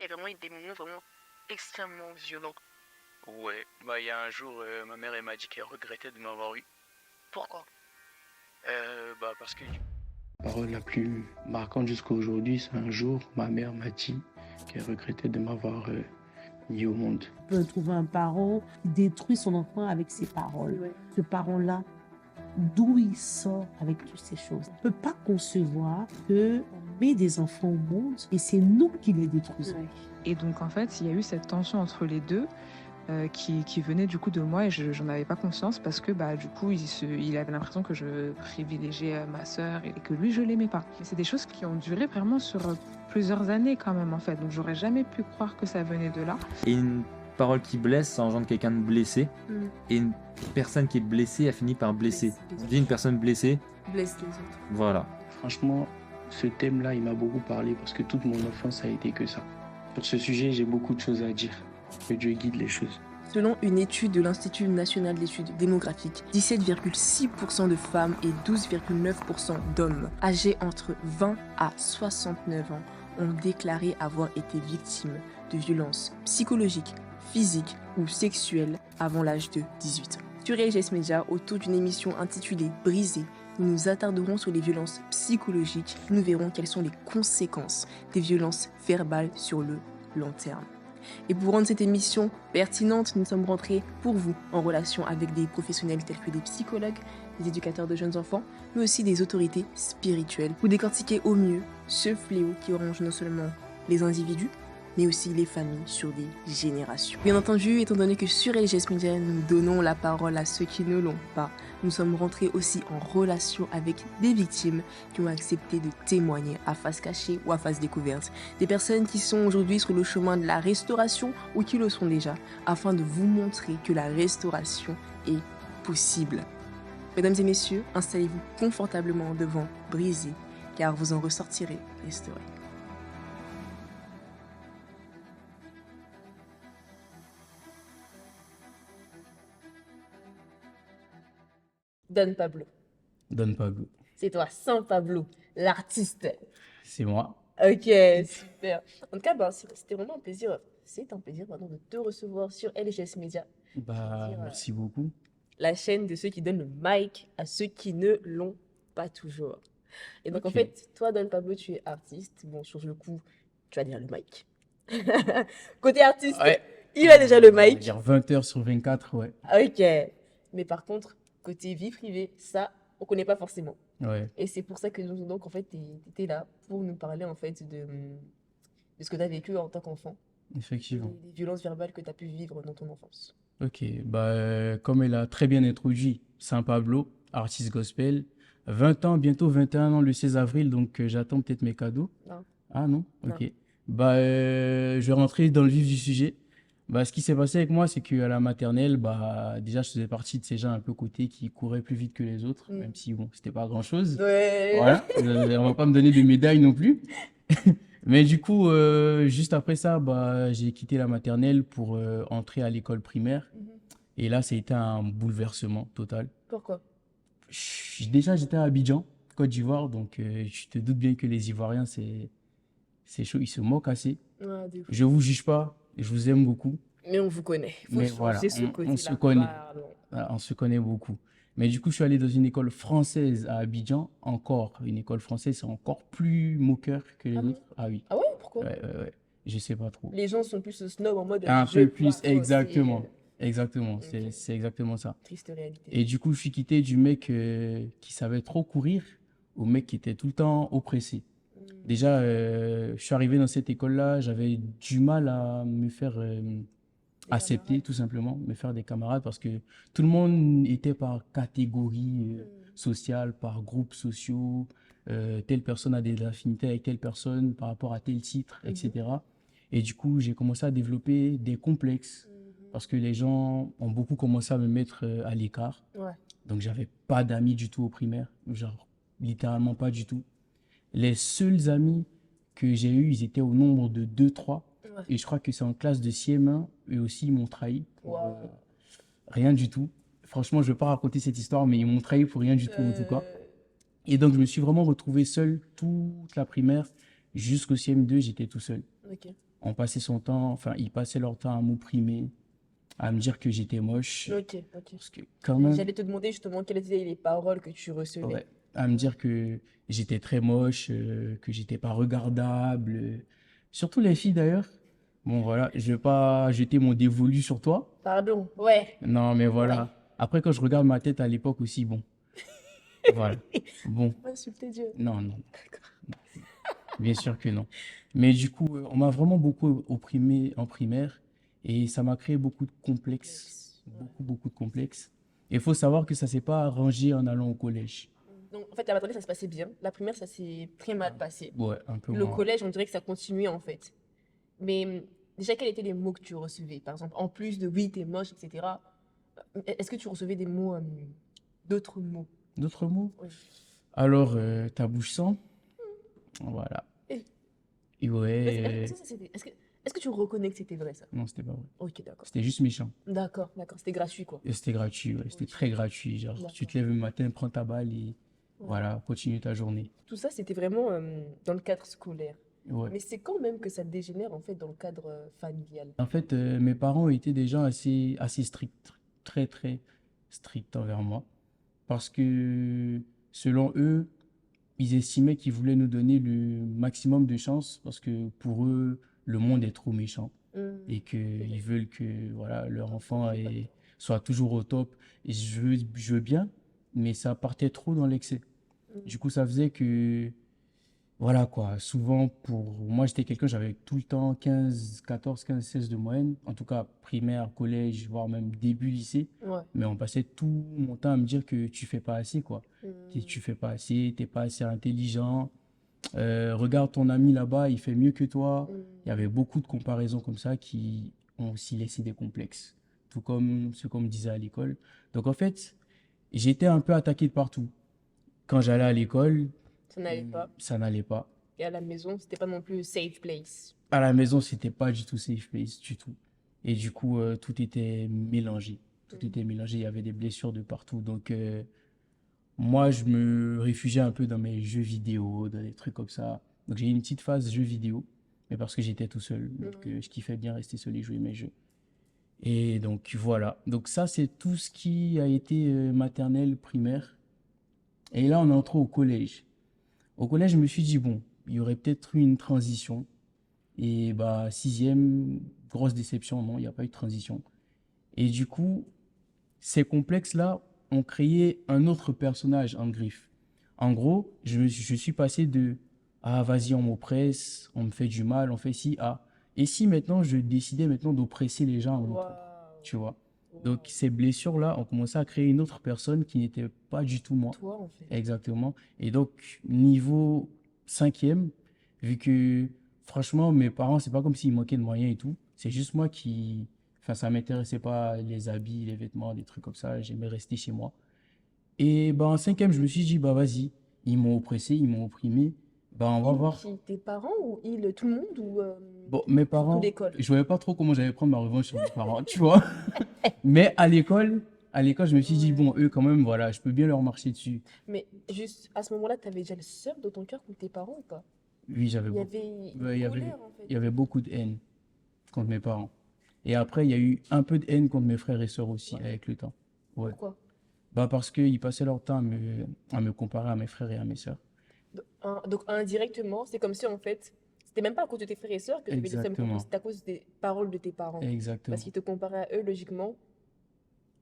Il y a vraiment eu des moments vraiment extrêmement violents. Ouais, il y a un jour, ma mère elle m'a dit qu'elle regrettait de m'avoir eu. Pourquoi? Parce que La parole la plus marquante jusqu'à aujourd'hui, c'est un jour, ma mère m'a dit qu'elle regrettait de m'avoir mis au monde. On peut trouver un parent qui détruit son enfant avec ses paroles. Ouais. Ce parent-là, d'où il sort avec toutes ces choses? On ne peut pas concevoir qu'on met des enfants au monde et c'est nous qui les détruisons. Ouais. Et donc, en fait, il y a eu cette tension entre les deux qui venait du coup de moi et j'en avais pas conscience parce que du coup, il avait l'impression que je privilégiais ma sœur et que lui, je l'aimais pas. Mais c'est des choses qui ont duré vraiment sur plusieurs années quand même, en fait. Donc, j'aurais jamais pu croire que ça venait de là. Et une parole qui blesse, ça engendre quelqu'un de blessé. Mm. Et une personne qui est blessée a fini par blesser. On dit une personne blessée, Blesse les autres. voilà. Franchement, ce thème-là, il m'a beaucoup parlé parce que toute mon enfance a été que ça. Sur ce sujet, j'ai beaucoup de choses à dire. Que Dieu guide les choses. Selon une étude de l'Institut national d'études démographiques, 17,6% de femmes et 12,9% d'hommes âgés entre 20 à 69 ans ont déclaré avoir été victimes de violences psychologiques, physiques ou sexuelles avant l'âge de 18 ans. Sur LGS Media, autour d'une émission intitulée Brisé, nous nous attarderons sur les violences psychologiques. Nous verrons quelles sont les conséquences des violences verbales sur le long terme. Et pour rendre cette émission pertinente, nous sommes rentrés pour vous en relation avec des professionnels tels que des psychologues, des éducateurs de jeunes enfants, mais aussi des autorités spirituelles pour décortiquer au mieux ce fléau qui ronge non seulement les individus, mais aussi les familles sur des générations. Bien entendu, étant donné que sur LGS Media, nous donnons la parole à ceux qui ne l'ont pas, nous sommes rentrés aussi en relation avec des victimes qui ont accepté de témoigner à face cachée ou à face découverte. Des personnes qui sont aujourd'hui sur le chemin de la restauration ou qui le sont déjà, afin de vous montrer que la restauration est possible. Mesdames et messieurs, installez-vous confortablement devant Brisé, car vous en ressortirez restaurés. Don Pablo. Don Pablo. C'est toi, San Pablo, l'artiste. C'est moi. Ok, super. En tout cas, c'était vraiment un plaisir. C'est un plaisir de te recevoir sur LGS Media, Merci beaucoup. la chaîne de ceux qui donnent le mic à ceux qui ne l'ont pas toujours. Et donc, en Ok. fait, toi, Don Pablo, tu es artiste. Bon, sur le coup, tu as déjà le mic. Côté artiste, Ouais. il a déjà le On va mic. dire 20 heures sur 24, ouais. Ok. Mais par contre, côté vie privée, ça, on connaît pas forcément. Ouais. Et c'est pour ça que donc, en fait, tu étais là pour nous parler, en fait, de ce que tu as vécu en tant qu'enfant. Effectivement. Des violences verbales que tu as pu vivre dans ton enfance. Ok. Comme elle a très bien introduit, San Pablo, artiste gospel, 20 ans, bientôt 21 ans le 16 avril, donc j'attends peut-être mes cadeaux. Non. Ah non? Non. Ok. Je vais rentrer dans le vif du sujet. Ce qui s'est passé avec moi, c'est qu'à la maternelle, déjà, je faisais partie de ces gens un peu cotés qui couraient plus vite que les autres, même si, bon, c'était pas grand-chose. Ouais. Voilà, on va pas me donner de médailles non plus. Mais du coup, juste après ça, j'ai quitté la maternelle pour entrer à l'école primaire. Mhm. Et là, ça a été un bouleversement total. Pourquoi? Déjà, j'étais à Abidjan, Côte d'Ivoire, donc je te doute bien que les Ivoiriens, c'est chaud, ils se moquent assez. Ouais, des fois. Je vous juge pas, je vous aime beaucoup. Mais on vous connaît. Faut Mais changer voilà, ce on côté-là. se connaît. Pardon. Voilà, on se connaît beaucoup. Mais du coup, je suis allé dans une école française à Abidjan, encore. Une école française, c'est encore plus moqueur que les Ah bon? autres. Ah oui, Ah ouais? Pourquoi? ouais. Je sais pas trop. Les gens sont plus snob en mode Un je peu dois plus, toi, exactement. c'est Exactement, Ok. c'est exactement ça. triste réalité. Et du coup, je suis quitté du mec qui savait trop courir au mec qui était tout le temps oppressé. Déjà, je suis arrivé dans cette école-là, j'avais du mal à me faire accepter, camarades. tout simplement, me faire des camarades parce que tout le monde était par catégorie sociale, par groupes sociaux. Telle personne a des affinités avec telle personne par rapport à tel titre, etc. Et du coup, j'ai commencé à développer des complexes parce que les gens ont beaucoup commencé à me mettre à l'écart. Ouais. Donc, j'avais pas d'amis du tout au primaire, genre littéralement pas du tout. Les seuls amis que j'ai eus, ils étaient au nombre de 2-3. Ouais. Et je crois que c'est en classe de CM1, eux aussi, ils m'ont trahi pour Wow. rien du tout. Franchement, je ne vais pas raconter cette histoire, mais ils m'ont trahi pour rien du tout, en tout cas. Euh, Et donc, je me suis vraiment retrouvé seul toute la primaire. Jusqu'au CM2, j'étais tout seul. Ok. on passait son temps, enfin, ils passaient leur temps à m'opprimer, à me dire que j'étais moche. Ok, ok. Parce que quand même, J'allais te demander justement quelles étaient les paroles que tu recevais. ouais, à me dire que j'étais très moche, que j'étais pas regardable. Surtout les filles d'ailleurs. Bon, voilà, je vais pas jeter mon dévolu sur toi. Pardon, ouais. Non, mais voilà. Après, quand je regarde ma tête à l'époque aussi, bon, voilà. Bon, Pas insulter Dieu. non, non, bien sûr que non. Mais du coup, on m'a vraiment beaucoup opprimé en primaire et ça m'a créé beaucoup de complexes. Beaucoup, beaucoup de complexes. Et il faut savoir que ça s'est pas arrangé en allant au collège. Donc, en fait, la maternelle, ça se passait bien. La primaire, ça s'est très mal passé. Ouais, un peu Le moins. collège, on dirait que ça continuait, en fait. Mais déjà, quels étaient les mots que tu recevais? Par exemple, en plus de oui, t'es moche, etc. Est-ce que tu recevais des mots, d'autres mots? D'autres mots? Oui. Alors, ta bouche sent. Voilà. Et- Et ouais. Est-ce que tu reconnais que c'était vrai, ça? Non, c'était pas vrai. Ok, d'accord. C'était juste méchant. D'accord, d'accord. C'était gratuit, quoi. Et c'était gratuit, ouais. C'était Ok. très gratuit. Genre, tu te lèves le matin, prends ta balle et Ouais. voilà, continue ta journée. Tout ça, c'était vraiment dans le cadre scolaire. Ouais. Mais c'est quand même que ça dégénère, en fait, dans le cadre familial. En fait, mes parents étaient des gens assez stricts, très, très stricts envers moi. Parce que, selon eux, ils estimaient qu'ils voulaient nous donner le maximum de chance parce que pour eux, le monde est trop méchant et qu'ils veulent que voilà, leur enfant soit toujours au top. Et je veux bien, mais ça partait trop dans l'excès. Du coup, ça faisait que, voilà quoi, souvent pour moi, j'étais quelqu'un, j'avais tout le temps 15, 14, 15, 16 de moyenne, en tout cas primaire, collège, voire même début lycée. Ouais. Mais on passait tout mon temps à me dire que tu fais pas assez, quoi. Tu fais pas assez, t'es pas assez intelligent. Regarde ton ami là-bas, il fait mieux que toi. Il y avait beaucoup de comparaisons comme ça qui ont aussi laissé des complexes, tout comme ce qu'on me disait à l'école. Donc en fait, j'étais un peu attaqué de partout. Quand j'allais à l'école, Ça n'allait pas. ça n'allait pas. Et à la maison, c'était pas non plus safe place. À la maison, c'était pas du tout safe place, du tout. Et du coup, tout était mélangé. Tout était mélangé, il y avait des blessures de partout. Donc, moi, je me réfugiais un peu dans mes jeux vidéo, dans des trucs comme ça. Donc, j'ai eu une petite phase jeux vidéo, mais parce que j'étais tout seul. Donc, je kiffais bien rester seul et jouer mes jeux. Et donc, voilà. Donc, ça, c'est tout ce qui a été maternelle, primaire. Et là, on est entré au collège. Au collège, je me suis dit, bon, il y aurait peut-être eu une transition. Et bah, sixième, grosse déception, non, il n'y a pas eu de transition. Et du coup, ces complexes-là ont créé un autre personnage en griffe. En gros, je suis passé de ah, vas-y, on m'oppresse, on me fait du mal, on fait ci, ah. Et si maintenant je décidais maintenant d'oppresser les gens à mon tour, tu vois. Donc, ces blessures-là ont commencé à créer une autre personne qui n'était pas du tout moi. Toi, en fait. Exactement. Et donc, niveau cinquième, vu que franchement, mes parents, c'est pas comme s'ils manquaient de moyens et tout. C'est juste moi qui. Enfin, ça m'intéressait pas les habits, les vêtements, des trucs comme ça. J'aimais rester chez moi. Et bah, en cinquième, je me suis dit, bah vas-y, ils m'ont oppressé, ils m'ont opprimé. Bah, on va voir. Qui, tes parents ou tout le monde ou Bon, mes parents, l'école? je voyais pas trop comment j'allais prendre ma revanche sur mes parents, tu vois. Mais à l'école, je me suis dit, bon, eux, quand même, voilà, je peux bien leur marcher dessus. Mais juste à ce moment-là, tu avais déjà le seum dans ton cœur contre tes parents ou pas? Oui, j'avais Il y beaucoup. avait une Ouais, colère, en fait. il y avait beaucoup de haine contre mes parents. Et après, il y a eu un peu de haine contre mes frères et sœurs aussi avec le temps. Ouais. Pourquoi? Bah parce qu'ils passaient leur temps à me comparer à mes frères et à mes sœurs. Donc indirectement, c'est comme si en fait, c'était même pas à cause de tes frères et sœurs que tu avais le seum contre Exactement. eux, c'était à cause des paroles de tes parents. Exactement. Parce qu'ils te comparaient à eux, logiquement,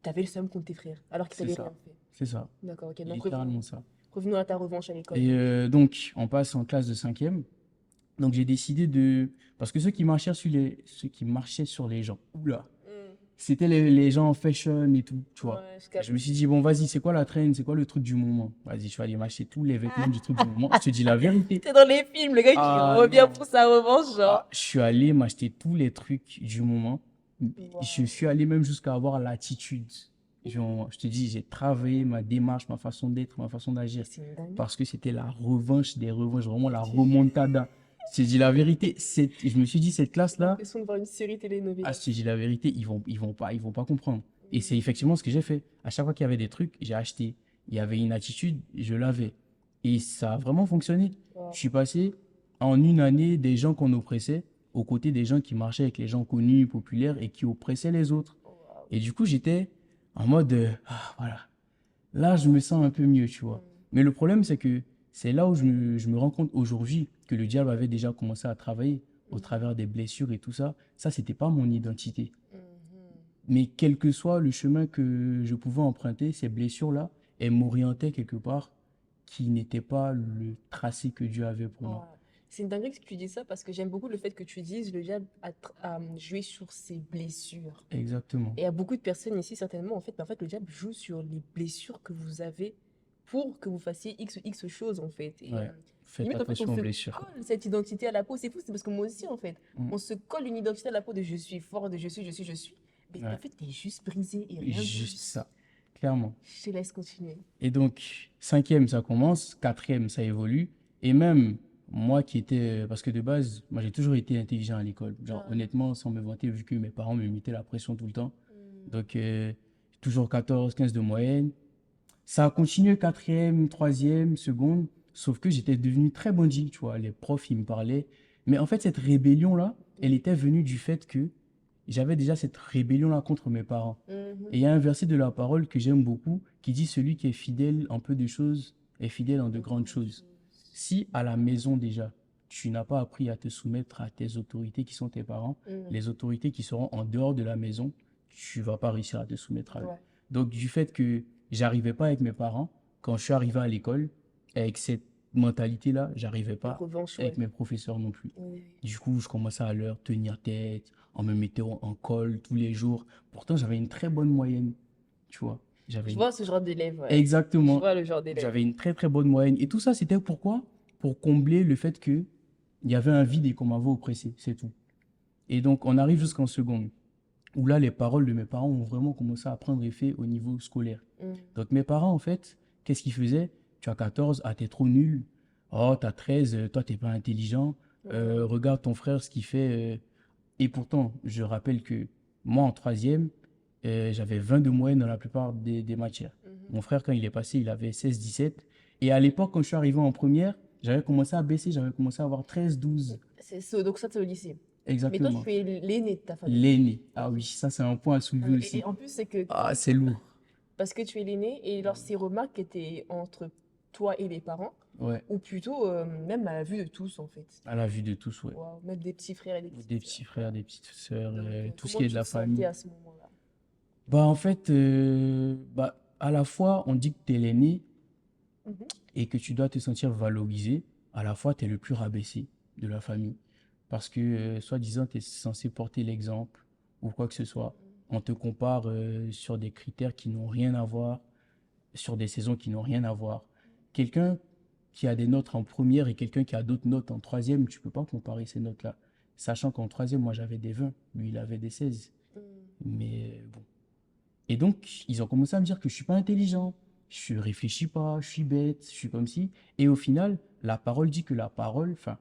tu avais le seum contre tes frères, alors qu'ils C'est t'avaient ça. rien fait. C'est ça. D'accord, ok. Donc Littéralement ça. revenons à ta revanche à l'école. Et donc, on passe en classe de cinquième. Donc, j'ai décidé de... Parce que ceux qui marchaient sur les gens, oula, c'était les gens en fashion et tout, tu vois. Ouais, je capte. Je me suis dit, bon, vas-y, c'est quoi la trend, c'est quoi le truc du moment? Vas-y, je vais aller m'acheter tous les vêtements du truc du moment. Je te dis la vérité. T'es dans les films, le gars Ah, qui revient non. pour sa revanche, genre. Ah, je suis allé m'acheter tous les trucs du moment. Je suis allé même jusqu'à avoir l'attitude. Je te dis, j'ai travaillé ma démarche, ma façon d'être, ma façon d'agir. C'est une dingue. Parce que c'était la revanche des revanches, vraiment la remontada. Je te dis la vérité, je me suis dit, cette classe-là, L'impression de voir une série télénovela. ah, je te dis la vérité, ils vont pas comprendre. Et c'est effectivement ce que j'ai fait. À chaque fois qu'il y avait des trucs, j'ai acheté. Il y avait une attitude, je l'avais. Et ça a vraiment fonctionné. Wow. Je suis passé en une année des gens qu'on oppressait aux côtés des gens qui marchaient avec les gens connus, populaires et qui oppressaient les autres. Et du coup, j'étais en mode, ah, voilà, là, je me sens un peu mieux, tu vois. Mais le problème, c'est que c'est là où je me rends compte aujourd'hui que le diable avait déjà commencé à travailler au travers des blessures et tout ça. Ça, c'était pas mon identité. Mais quel que soit le chemin que je pouvais emprunter, ces blessures-là, elles m'orientaient quelque part qui n'était pas le tracé que Dieu avait pour moi. Ouais. C'est une dinguerie que tu dis ça parce que j'aime beaucoup le fait que tu dises le diable a joué sur ses blessures. Exactement. Et il y a beaucoup de personnes ici, certainement, en fait, le diable joue sur les blessures que vous avez pour que vous fassiez X ou X choses, en fait. Et, Ouais. Faites limite, en fait, attention on aux se blessures. colle cette identité à la peau. C'est fou, c'est parce que moi aussi, en fait, Mm. on se colle une identité à la peau de je suis fort, de je suis. Mais Ouais. en fait, t'es juste brisé et rien de Juste plus. ça, clairement. Je te laisse continuer. Et donc, cinquième, ça commence, quatrième, ça évolue. Et même moi qui étais, parce que de base, moi j'ai toujours été intelligent à l'école. Genre, Ah. honnêtement, sans me vanter, vu que mes parents me mettaient la pression tout le temps. Donc, toujours 14, 15 de moyenne. Ça a continué quatrième, troisième, seconde, sauf que j'étais devenu très bandit, tu vois. Les profs, ils me parlaient. Mais en fait, cette rébellion-là, elle était venue du fait que j'avais déjà cette rébellion-là contre mes parents. Et il y a un verset de la parole que j'aime beaucoup qui dit: celui qui est fidèle en peu de choses est fidèle en de grandes choses. Si à la maison déjà, tu n'as pas appris à te soumettre à tes autorités qui sont tes parents, les autorités qui seront en dehors de la maison, tu vas pas réussir à te soumettre à eux. Ouais. Donc du fait que j'arrivais pas avec mes parents, quand je suis arrivé à l'école, avec cette mentalité-là, j'arrivais pas Revanche, avec ouais. mes professeurs non plus. Oui. Du coup, je commençais à leur tenir tête, en me mettant en colle tous les jours. Pourtant, j'avais une très bonne moyenne, tu vois. J'avais Je une- vois ce genre d'élève, ouais. Je Exactement. vois le genre d'élève. J'avais une très très bonne moyenne. Et tout ça, c'était pourquoi? Pour combler le fait que il y avait un vide et qu'on m'avait oppressé, c'est tout. Et donc, on arrive jusqu'en seconde, où là, les paroles de mes parents ont vraiment commencé à prendre effet au niveau scolaire. Donc, mes parents, en fait, qu'est-ce qu'ils faisaient? Tu as 14, ah, t'es trop nul. Oh, t'as 13, toi, t'es pas intelligent. Regarde ton frère, ce qu'il fait. Et pourtant, je rappelle que moi, en troisième, j'avais 20 de moyenne dans la plupart des matières. Mon frère, quand il est passé, il avait 16, 17. Et à l'époque, quand je suis arrivé en première, j'avais commencé à baisser, j'avais commencé à avoir 13, 12. Donc ça, c'est au lycée. Mais toi, Exactement. tu es l'aîné de ta famille. L'aîné. Ah oui, ça, c'est un point à soulever Et aussi. en plus, c'est que Ah, c'est lourd. parce que tu es l'aîné et alors ces remarques étaient entre toi et les parents, Ouais, ou plutôt même à la vue de tous, en fait. à la vue de tous, ouais. Waouh, même des petits frères et des petites Des sœurs. petits frères, des petites sœurs, Donc, tout ce comment qui est tu de la te sentais famille. à ce moment-là? Bah, en fait, à la fois, on dit que tu es l'aîné Mhm. et que tu dois te sentir valorisé. À la fois, tu es le plus rabaissé de la famille. Parce que, soi-disant, tu es censé porter l'exemple ou quoi que ce soit. On te compare sur des critères qui n'ont rien à voir, sur des saisons qui n'ont rien à voir. Quelqu'un qui a des notes en première et quelqu'un qui a d'autres notes en troisième, tu peux pas comparer ces notes-là. Sachant qu'en troisième, moi, j'avais des 20, lui, il avait des 16. Mais bon. Et donc, ils ont commencé à me dire que je suis pas intelligent, je réfléchis pas, je suis bête, je suis comme si. Et au final, la parole dit que la parole, enfin,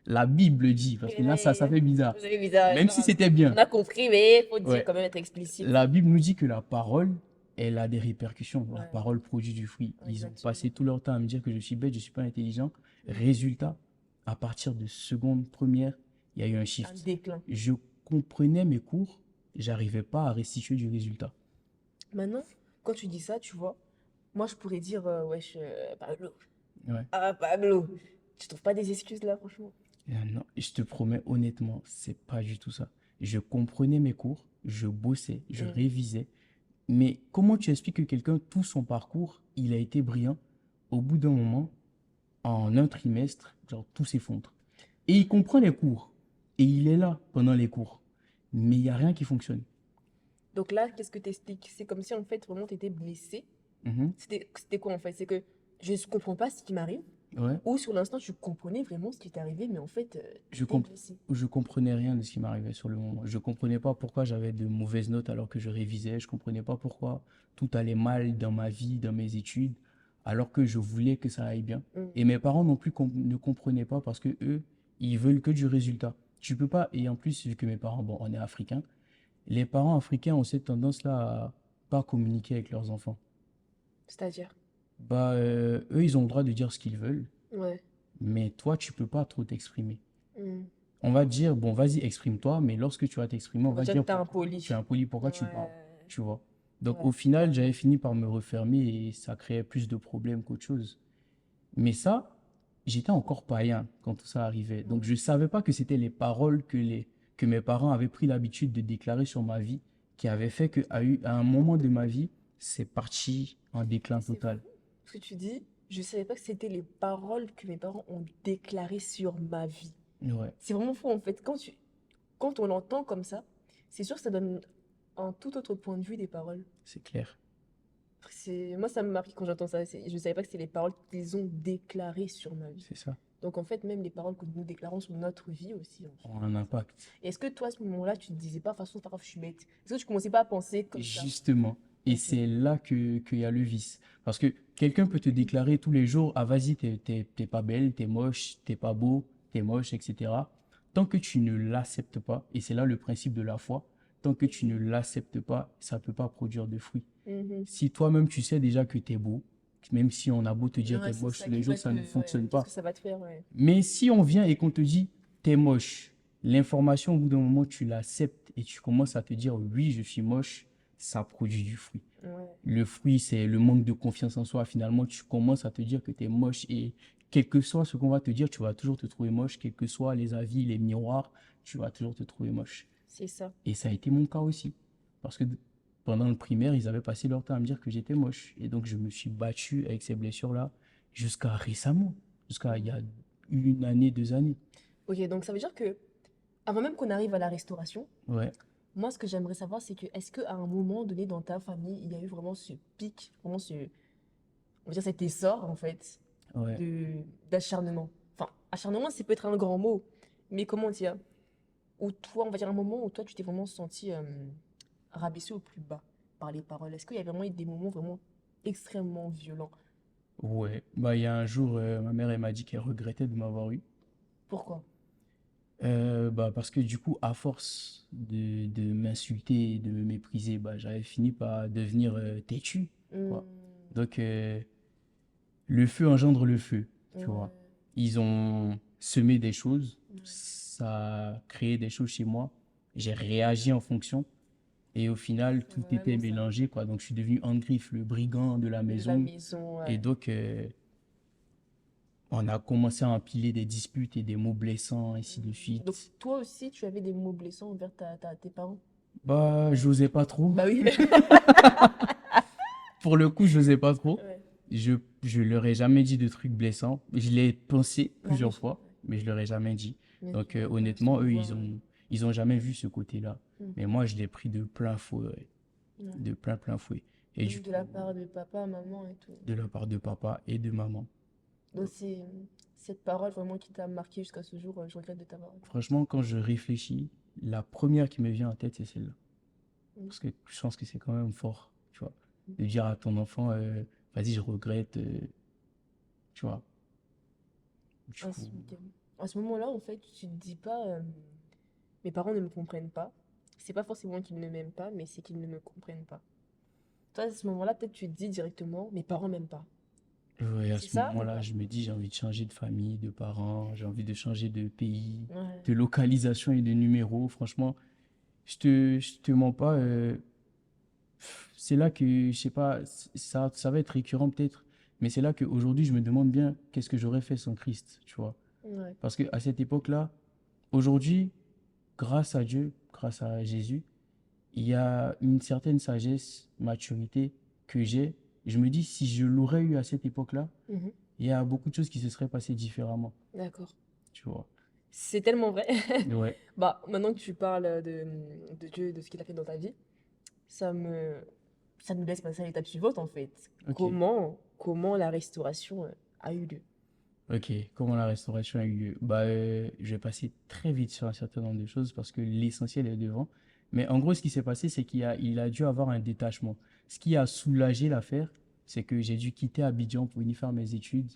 la Bible dit, parce que là, ça fait bizarre. C'est bizarre. Même si c'était bien. On a compris, mais il faut dire Ouais. quand même être explicite. La Bible nous dit que la parole, elle a des répercussions. La Ouais. parole produit du fruit. Ils ont Exactement. passé tout leur temps à me dire que je suis bête, je suis pas intelligent. Résultat, à partir de seconde, première, il y a eu un Un shift. déclin. Je comprenais mes cours, j'arrivais pas à restituer du résultat. Maintenant, quand tu dis ça, tu vois, moi je pourrais dire, wesh, Pablo. Ouais. Ah, Pablo. Tu trouves pas des excuses là, franchement? Non, je te promets honnêtement, c'est pas du tout ça. Je comprenais mes cours, je bossais, je révisais. Mais comment tu expliques que quelqu'un, tout son parcours, il a été brillant, au bout d'un moment, en un trimestre, genre tout s'effondre. Et il comprend les cours. Et il est là pendant les cours. Mais il n'y a rien qui fonctionne. Donc là, qu'est-ce que tu expliques? C'est comme si en fait, vraiment, tu étais blessé. Mhm. C'était quoi en fait? C'est que je ne comprends pas ce qui m'arrive, Ouais. ou sur l'instant, tu comprenais vraiment ce qui t'est arrivé, mais en fait, Je t'es comp- blessé. Je comprenais rien de ce qui m'arrivait sur le moment. Je comprenais pas pourquoi j'avais de mauvaises notes alors que je révisais. Je comprenais pas pourquoi tout allait mal dans ma vie, dans mes études, alors que je voulais que ça aille bien. Et mes parents non plus ne comprenaient pas parce que eux, ils veulent que du résultat. Tu peux pas, et en plus, vu que mes parents, bon, on est africains, les parents africains ont cette tendance-là à pas communiquer avec leurs enfants. C'est-à-dire? Bah, eux, ils ont le droit de dire ce qu'ils veulent, Ouais. mais toi, tu peux pas trop t'exprimer. on va dire, bon, vas-y, exprime-toi, mais lorsque tu vas t'exprimer, on On va va dire dire que t'es pourquoi impoli. tu es impoli, pourquoi tu Ouais. parles, tu vois. Donc, Ouais. au final, j'avais fini par me refermer et ça créait plus de problèmes qu'autre chose. Mais ça, j'étais encore païen quand tout ça arrivait. Donc, je ne savais pas que c'était les paroles que mes parents avaient pris l'habitude de déclarer sur ma vie qui avaient fait à un moment de ma vie, c'est parti en déclin C'est total. fou ce que tu dis. Je savais pas que c'était les paroles que mes parents ont déclarées sur ma vie. Ouais, C'est vraiment fou en fait. Quand on l'entend comme ça, c'est sûr que ça donne un tout autre point de vue des paroles. c'est clair. Moi, ça me marque quand j'entends ça. Je savais pas que c'était les paroles qu'ils ont déclarées sur ma vie. C'est ça. Donc en fait, même les paroles que nous déclarons sur notre vie aussi. En fait. On a un impact. Et est-ce que toi, à ce moment-là, tu te disais pas, de toute façon, c'est pas grave, je suis bête. Est-ce que tu commençais pas à penser comme ça? Justement. Et Ok. c'est là qu'il y a le vice. Parce que quelqu'un peut te déclarer tous les jours, ah vas-y, t'es pas belle, t'es moche, t'es pas beau, t'es moche, etc. Tant que tu ne l'acceptes pas, et c'est là le principe de la foi, tant que tu ne l'acceptes pas, ça ne peut pas produire de fruits. Mhm. Si toi-même tu sais déjà que t'es beau, même si on a beau te dire Ouais, t'es c'est moche ça tous les qui jours, va ça te- ne ouais, fonctionne qu'est-ce pas. que ça va te faire, ouais. Mais si on vient et qu'on te dit t'es moche, l'information au bout d'un moment tu l'acceptes et tu commences à te dire oui, je suis moche, ça produit du fruit. Ouais. Le fruit, c'est le manque de confiance en soi. Finalement, tu commences à te dire que tu es moche et quel que soit ce qu'on va te dire, tu vas toujours te trouver moche. Quels que soient les avis, les miroirs, tu vas toujours te trouver moche. C'est ça. Et ça a été mon cas aussi. Parce que pendant le primaire, ils avaient passé leur temps à me dire que j'étais moche. Et donc, je me suis battu avec ces blessures-là jusqu'à récemment. Jusqu'à il y a 1 année, 2 années. Ok, donc ça veut dire que, avant même qu'on arrive à la restauration, Ouais. moi, ce que j'aimerais savoir, c'est que est-ce qu'à un moment donné dans ta famille, il y a eu vraiment ce pic, vraiment on va dire cet essor, en fait, Ouais. d'acharnement. Enfin, acharnement, c'est peut-être un grand mot, mais comment dire? Ou toi, on va dire un moment où toi, tu t'es vraiment senti rabaissé au plus bas par les paroles. Est-ce qu'il y a vraiment eu des moments vraiment extrêmement violents? Ouais. Bah, il y a un jour, ma mère, elle m'a dit qu'elle regrettait de m'avoir eu. Pourquoi? Bah parce que du coup, à force de m'insulter et de me mépriser, bah, j'avais fini par devenir têtu, quoi. Donc, le feu engendre le feu, tu vois. Ils ont semé des choses, ça a créé des choses chez moi. J'ai réagi en fonction. Et au final, tout Vraiment était ça. mélangé, quoi. Donc, je suis devenu Andriff, le brigand de la De la maison. maison, ouais. Et donc, on a commencé à empiler des disputes et des mots blessants, ainsi de Donc, suite. toi aussi, tu avais des mots blessants envers tes parents? Bah, j'osais pas trop. Bah oui. Pour le coup, j'osais pas trop. Ouais. Je leur ai jamais dit de trucs blessants. Je l'ai pensé Bah plusieurs oui. fois, mais je leur ai jamais dit. Mais Donc, tu vois, honnêtement, parce eux, qu'on ils ont jamais vu ce côté-là. Mhm. Mais moi, je l'ai pris de plein fouet, Ouais. de plein fouet. Et Donc, du de la coup, part de papa, maman et tout. de la part de papa et de maman. Donc c'est cette parole vraiment qui t'a marqué jusqu'à ce jour, je regrette de t'avoir. Franchement, quand je réfléchis, la première qui me vient en tête, c'est celle-là. Mhm. Parce que je pense que c'est quand même fort, tu vois, de dire à ton enfant, vas-y, je regrette, tu vois. Du À coup, ce moment-là, en fait, tu te dis pas, mes parents ne me comprennent pas. C'est pas forcément qu'ils ne m'aiment pas, mais c'est qu'ils ne me comprennent pas. Toi, à ce moment-là, peut-être tu te dis directement, mes parents m'aiment pas. ouais, à C'est ce ça ou moment-là, pas? je me dis, j'ai envie de changer de famille, de parents, j'ai envie de changer de pays, Ouais. de localisation et de numéro. Franchement, je te mens pas, c'est là que, je sais pas, ça va être récurrent peut-être, mais c'est là qu'aujourd'hui, je me demande bien qu'est-ce que j'aurais fait sans Christ, tu vois. Ouais. Parce qu'à cette époque-là, aujourd'hui, grâce à Dieu, grâce à Jésus, il y a une certaine sagesse, maturité que j'ai. Je me dis, si je l'aurais eu à cette époque-là, Mhm. il y a beaucoup de choses qui se seraient passées différemment, D'accord. tu vois. C'est tellement vrai. Ouais, Bah, maintenant que tu parles de Dieu, de ce qu'il a fait dans ta vie, ça nous laisse passer à l'étape suivante, en fait. ok. Comment la restauration a eu lieu? Ok, comment la restauration a eu lieu? Bah, je vais passer très vite sur un certain nombre de choses parce que l'essentiel est devant. Mais en gros, ce qui s'est passé, c'est il a dû avoir un détachement. Ce qui a soulagé l'affaire, c'est que j'ai dû quitter Abidjan pour venir faire mes études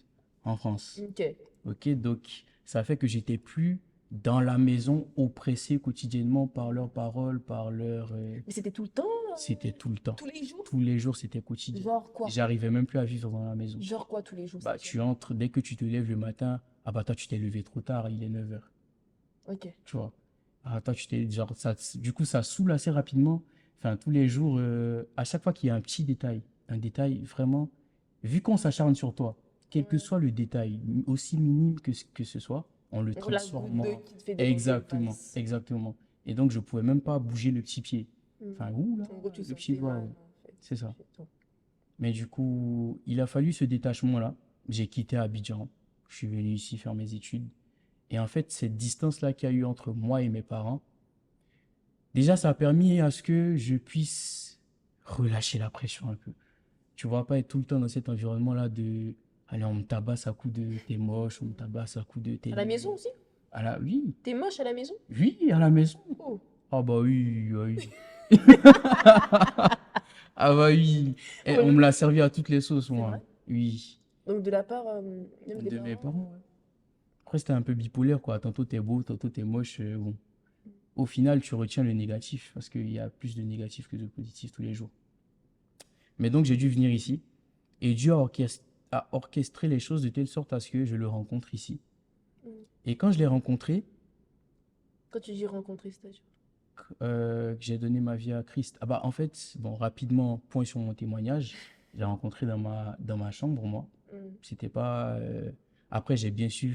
en France. Ok. Ok, donc ça fait que j'étais plus dans la maison oppressé quotidiennement par leurs paroles, par leurs... Mais c'était tout le temps, C'était tout le temps. tous les jours? Tous les jours, c'était quotidien. Genre quoi? J'arrivais même plus à vivre dans la maison. Genre quoi tous les jours? Bah, tu entres, dès que tu te lèves le matin, ah bah toi, tu t'es levé trop tard, il est 9h. Ok. tu vois. Ah, toi, genre, ça, du coup, ça saoule assez rapidement. Enfin, tous les jours, à chaque fois qu'il y a un petit détail, un détail vraiment, vu qu'on s'acharne sur toi, quel que soit le détail, aussi minime que ce soit, on le Donc, la transforme goutte en... d'eau qui te fait déranger le Exactement, face. exactement. Et donc, je pouvais même pas bouger le petit pied. Enfin, ouh là, En gros, tu le te petit sentais doigt, mal, ouais. en fait. C'est ça. Chez toi. Mais du coup, il a fallu ce détachement-là. J'ai quitté Abidjan. Je suis venu ici faire mes études. Et en fait, cette distance-là qu'il y a eu entre moi et mes parents, déjà, ça a permis à ce que je puisse relâcher la pression un peu. Tu vois, pas être tout le temps dans cet environnement-là de, allez, on me tabasse à coups de t'es moche, on me tabasse à coups de t'es À la nul. maison aussi? Oui, T'es moche à la maison? oui, à la maison. Oh. Ah bah oui, oui. Ah bah oui. Eh, Ouais, on me l'a servi à toutes les sauces, c'est moi. vrai? Oui, Donc, de la part même des de mes parents. parents, ouais. Après, c'était un peu bipolaire, quoi. Tantôt t'es beau, tantôt t'es moche. Bon. Au final, tu retiens le négatif parce qu'il y a plus de négatif que de positif tous les jours. Mais donc, j'ai dû venir ici et Dieu a orchestré les choses de telle sorte à ce que je le rencontre ici. Mm. Et quand je l'ai rencontré, Quand tu dis rencontrer, c'est-à-dire? que j'ai donné ma vie à Christ. Ah bah, en fait, bon, rapidement, point sur mon témoignage, j'ai rencontré dans ma chambre, moi. Mm. C'était pas. Après, j'ai bien sûr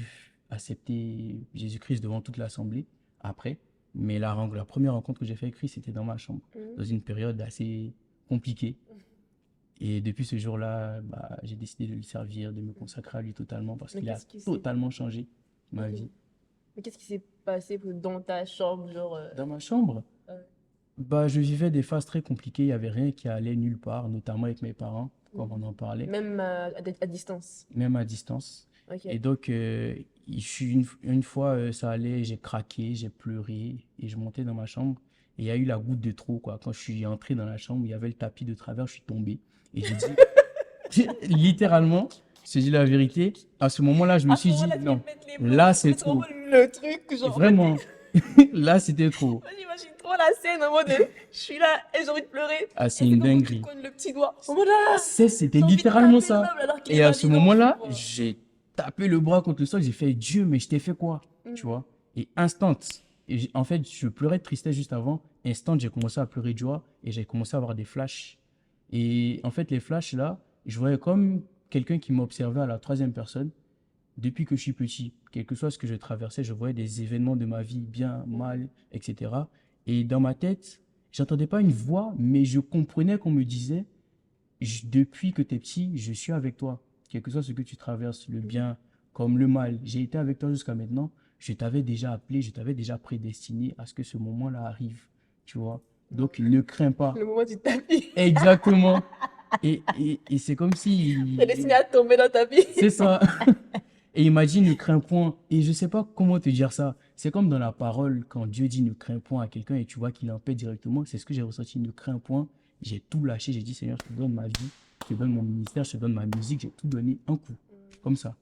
accepté Jésus-Christ devant toute l'assemblée. Après, mais la première rencontre que j'ai faite avec Christ, c'était dans ma chambre, Mm. dans une période assez compliquée. Et depuis ce jour-là, bah, j'ai décidé de lui servir, de me consacrer à lui totalement parce Mais qu'il a qu'est-ce qui s'est... totalement changé ma Ok. vie. Mais qu'est-ce qui s'est passé dans ta chambre, genre... Dans ma chambre, Ouais. bah, je vivais des phases très compliquées. Il n'y avait rien qui allait nulle part, notamment avec mes parents, comme on en parlait, Même à distance. même à distance. Ok. Et donc, une fois, ça allait, j'ai craqué, j'ai pleuré et je montais dans ma chambre. Et il y a eu la goutte de trop, quoi. Quand je suis entré dans la chambre, il y avait le tapis de travers, je suis tombé. Et j'ai dit, littéralement, je dis la vérité, à ce moment-là, je me suis dit, non, là, c'est trop. Le truc, genre... Vraiment, là, c'était trop. Moi, j'imagine trop la scène en mode je suis là et j'ai envie de pleurer. Ah, Et c'est une comme quand tu dinguerie. cognes le petit doigt. En mode ah, C'était j'ai envie de littéralement taper le ça. meuble alors qu'il est Et à pas ce vivant, moment-là, tu vois. j'ai tapé le bras contre le sol, j'ai fait Dieu, mais je t'ai fait quoi? Tu vois? Et instant, en fait, je pleurais de tristesse juste avant. Instant, j'ai commencé à pleurer de joie et j'ai commencé à avoir des flashs. Et en fait, les flashs là, je voyais comme quelqu'un qui m'observait à la troisième personne. Depuis que je suis petit, quel que soit ce que je traversais, je voyais des événements de ma vie bien, mal, etc. Et dans ma tête, j'entendais pas une voix, mais je comprenais qu'on me disait, depuis que tu es petit, je suis avec toi. Quel que soit ce que tu traverses, le bien comme le mal, j'ai été avec toi jusqu'à maintenant. Je t'avais déjà appelé, je t'avais déjà prédestiné à ce que ce moment-là arrive. Tu vois? Donc, ne crains pas. Le moment du tapis. Exactement. Et c'est comme si... T'es destiné à tomber dans le tapis. C'est ça. Et il m'a dit ne crains point. Et je sais pas comment te dire ça. C'est comme dans la parole, quand Dieu dit ne crains point à quelqu'un et tu vois qu'il est en paix directement. C'est ce que j'ai ressenti, ne crains point. J'ai tout lâché. J'ai dit Seigneur, je te donne ma vie, je te donne mon ministère, je te donne ma musique. J'ai tout donné un coup. Comme ça.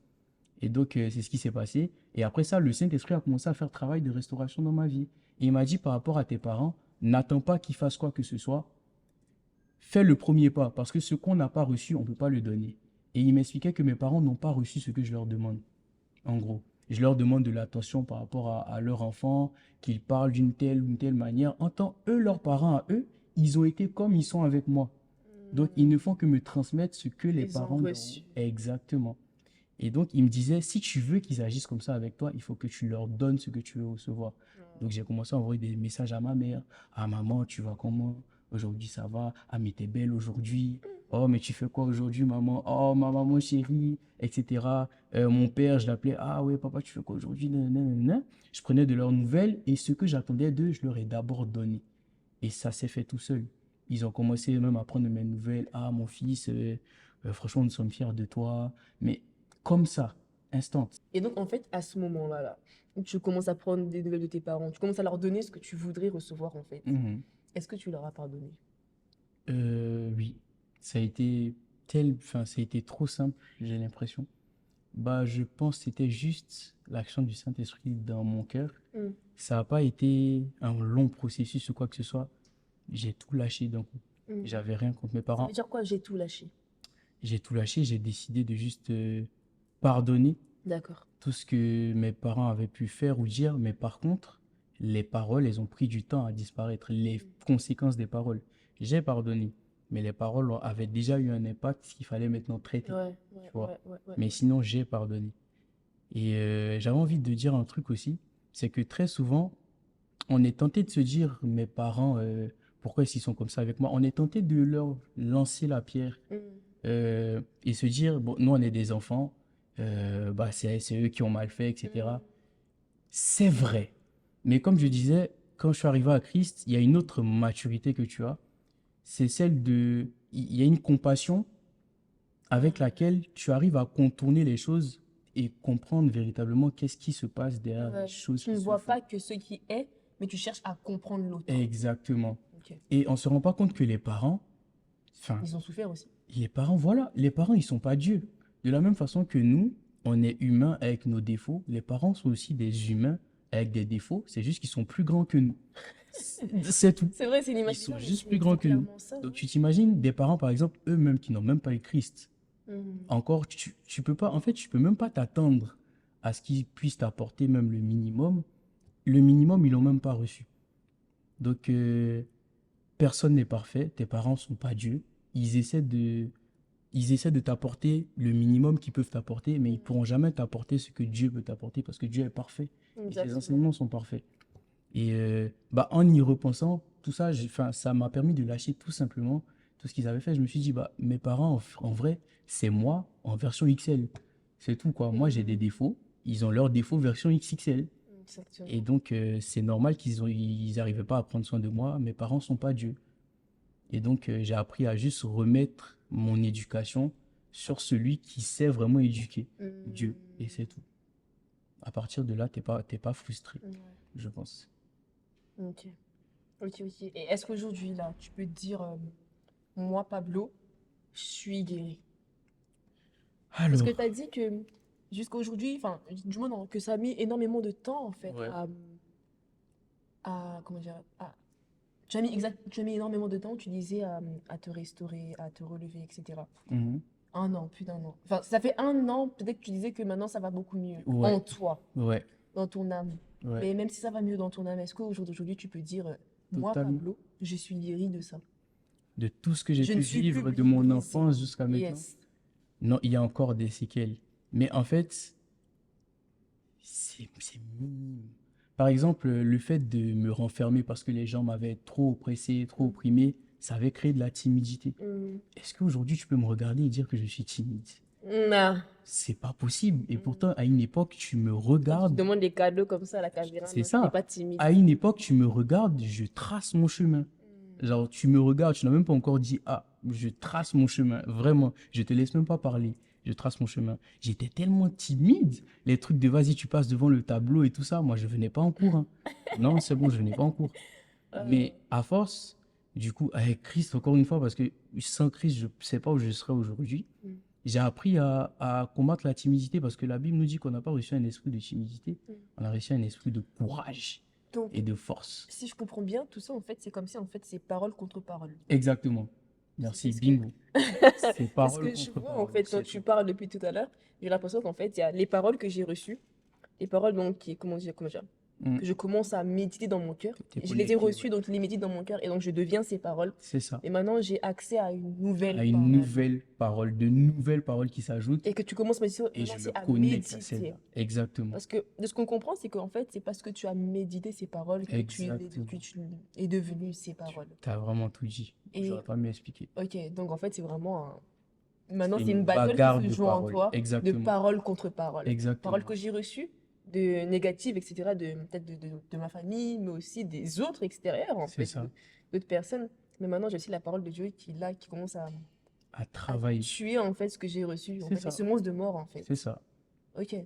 Et donc, c'est ce qui s'est passé. Et après ça, le Saint-Esprit a commencé à faire travail de restauration dans ma vie. Et il m'a dit par rapport à tes parents, n'attends pas qu'ils fassent quoi que ce soit. Fais le premier pas. Parce que ce qu'on n'a pas reçu, on ne peut pas le donner. Et il m'expliquait que mes parents n'ont pas reçu ce que je leur demande. En gros, je leur demande de l'attention par rapport à leur enfant, qu'ils parlent d'une telle ou une telle manière. En tant eux, leurs parents à eux, ils ont été comme ils sont avec moi. Donc, ils ne font que me transmettre ce que les Ils ont parents reçu. Exactement. Et donc, il me disait, si tu veux qu'ils agissent comme ça avec toi, il faut que tu leur donnes ce que tu veux recevoir. Donc, j'ai commencé à envoyer des messages à ma mère. Ah, maman, tu vas comment? Aujourd'hui, ça va. Ah, mais t'es belle aujourd'hui. Oh, mais tu fais quoi aujourd'hui, maman? Oh, ma maman chérie, etc. Mon père, je l'appelais. Ah, ouais, papa, tu fais quoi aujourd'hui? Nanana. Je prenais de leurs nouvelles et ce que j'attendais d'eux, je leur ai d'abord donné. Et ça s'est fait tout seul. Ils ont commencé même à prendre mes nouvelles. Ah, mon fils, franchement, nous sommes fiers de toi. Mais comme ça, instant. Et donc, en fait, à ce moment-là, là, où tu commences à prendre des nouvelles de tes parents, tu commences à leur donner ce que tu voudrais recevoir, en fait. Mhm. Est-ce que tu leur as pardonné? Oui, ça a été ça a été trop simple, j'ai l'impression. Bah, je pense que c'était juste l'action du Saint-Esprit dans mon cœur. Mm. Ça n'a pas été un long processus ou quoi que ce soit. J'ai tout lâché d'un coup. Mm. J'avais rien contre mes Ça parents. veut dire quoi, j'ai tout lâché? J'ai tout lâché, j'ai décidé de juste pardonner D'accord. tout ce que mes parents avaient pu faire ou dire, mais par contre, les paroles, elles ont pris du temps à disparaître. Les conséquences des paroles. J'ai pardonné, mais les paroles avaient déjà eu un impact qu'il fallait maintenant traiter. Ouais, Tu vois. ouais. Mais sinon, j'ai pardonné. Et j'avais envie de dire un truc aussi, c'est que très souvent, on est tenté de se dire, mes parents, pourquoi est-ce qu'ils sont comme ça avec moi? On est tenté de leur lancer la pierre et se dire, bon, nous, on est des enfants, bah, c'est eux qui ont mal fait, etc. C'est vrai. Mais comme je disais, quand je suis arrivé à Christ, il y a une autre maturité que tu as. C'est celle de... Il y a une compassion avec laquelle tu arrives à contourner les choses et comprendre véritablement qu'est-ce qui se passe derrière Ouais. les choses Tu qui ne se vois font. pas que ce qui est, mais tu cherches à comprendre l'autre. Exactement. Ok. Et on ne se rend pas compte que les parents, enfin, Ils ont souffert aussi. les parents, voilà, les parents, ils sont pas Dieu. De la même façon que nous, on est humains avec nos défauts, les parents sont aussi des humains avec des défauts, c'est juste qu'ils sont plus grands que nous. C'est tout. C'est vrai, c'est une image. Ils sont bizarre, juste mais plus c'est grands que nous. clairement ça, Donc ouais. tu t'imagines des parents, par exemple, eux-mêmes qui n'ont même pas eu Christ. Mhm. Encore, tu peux pas, en fait, tu peux même pas t'attendre à ce qu'ils puissent t'apporter même le minimum. Le minimum, ils l'ont même pas reçu. Donc, personne n'est parfait. Tes parents sont pas Dieu. Ils essaient de t'apporter le minimum qu'ils peuvent t'apporter, mais ils pourront jamais t'apporter ce que Dieu peut t'apporter parce que Dieu est parfait. Et ses Exactement. enseignements sont parfaits. Et bah, en y repensant, tout ça, ça m'a permis de lâcher tout simplement tout ce qu'ils avaient fait. Je me suis dit, bah, mes parents, en vrai, c'est moi en version XL. C'est tout, quoi. Moi, j'ai des défauts. Ils ont leurs défauts version XXL. Exactement. Et donc, c'est normal ils n'arrivaient pas à prendre soin de moi. Mes parents sont pas Dieu. Et donc, j'ai appris à juste remettre mon éducation sur celui qui sait vraiment éduquer, Dieu. Et c'est tout. À partir de là, t'es pas frustré, Ouais. je pense. Ok. Ok. Et est-ce qu'aujourd'hui, là, tu peux te dire, moi, Pablo, je suis guéri? Parce que Alors, tu as dit que jusqu'à aujourd'hui, enfin, du moins, non, que ça a mis énormément de temps, en fait, Ouais. comment dire, tu as mis énormément de temps, tu disais, à te restaurer, à te relever, etc. mhm, Un an, plus d'un an. Enfin, ça fait un an, peut-être que tu disais que maintenant, ça va beaucoup mieux Ouais. en toi, ouais, dans ton âme. ouais. Mais même si ça va mieux dans ton âme, est-ce qu'au jour d'aujourd'hui, tu peux dire, moi, Totalement. Pablo, je suis guéri de ça. De tout ce que j'ai Je pu ne suis vivre plus de mon brisé. enfance jusqu'à maintenant. Yes. Non, il y a encore des séquelles. Mais en fait, c'est minime. Par exemple, le fait de me renfermer parce que les gens m'avaient trop oppressé, trop opprimé, ça avait créé de la timidité. Est-ce qu'aujourd'hui, tu peux me regarder et dire que je suis timide? Non. C'est pas possible. Et pourtant, à une époque, tu me Quand tu regardes. demandes des cadeaux comme ça à la caméra, C'est non, ça. t'es pas timide. À une époque, tu me regardes, je trace mon chemin. Genre, tu me regardes, tu n'as même pas encore dit, ah, je trace mon chemin. Vraiment, je te laisse même pas parler. Je trace mon chemin. J'étais tellement timide. Les trucs de vas-y, tu passes devant le tableau et tout ça. Moi, je venais pas en cours, hein. Non, c'est bon, je venais pas en cours. Mais à force, du coup, avec Christ, encore une fois, parce que sans Christ, je sais pas où je serais aujourd'hui. J'ai appris à combattre la timidité parce que la Bible nous dit qu'on n'a pas reçu un esprit de timidité. On a reçu un esprit de courage Donc, et de force. si je comprends bien, tout ça, en fait, c'est comme si, en fait, c'est parole contre parole. Exactement. Merci, Parce que- bingo. C'est Parce parole que je contre vois, en parole, fait, quand c'est tu tout. parles depuis tout à l'heure, j'ai l'impression qu'en fait, il y a les paroles que j'ai reçues, les paroles, donc, comment dire, Mm. que je commence à méditer dans mon cœur. T'es Je les ai connecté, reçues, ouais. donc je les médite dans mon cœur, et donc je deviens ces paroles. C'est ça. Et maintenant, j'ai accès à une nouvelle À une parole. nouvelle parole, de nouvelles paroles qui s'ajoutent Et que tu commences maintenant et je me à connecte à méditer. celle-là. Exactement. Parce que de ce qu'on comprend, c'est qu'en fait, c'est parce que tu as médité ces paroles que Exactement. tu es devenu ces paroles. Tu as vraiment tout dit. Et- J'aurais pas mieux expliqué. Ok, donc en fait, c'est vraiment un... Maintenant, C'est c'est une une bataille bagarre qui de se joue en paroles. toi, de Exactement. parole contre parole. Exactement. Paroles que j'ai reçues, de négatives, etc., peut-être de ma famille, mais aussi des autres extérieurs, en C'est fait, ça. d'autres personnes. Mais maintenant, j'ai aussi la parole de Dieu qui, là, qui commence À à travailler. tuer, en fait, ce que j'ai reçu, en C'est fait, ça. les semences de mort, en fait. C'est ça. Ok.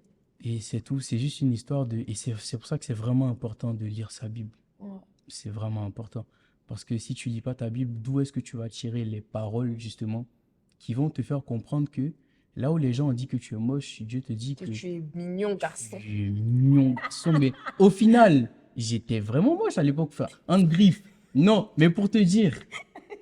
Et c'est tout. C'est juste une histoire de. Et c'est pour ça que c'est vraiment important de lire sa Bible. Ouais. C'est vraiment important. Parce que si tu lis pas ta Bible, d'où est-ce que tu vas tirer les paroles, justement, qui vont te faire comprendre que là où les gens ont dit que tu es moche, Dieu te dit Que que tu es mignon, garçon. tu es mignon garçon. Mais au final, j'étais vraiment moche à l'époque. Enfin, un griffe. Non, mais pour te dire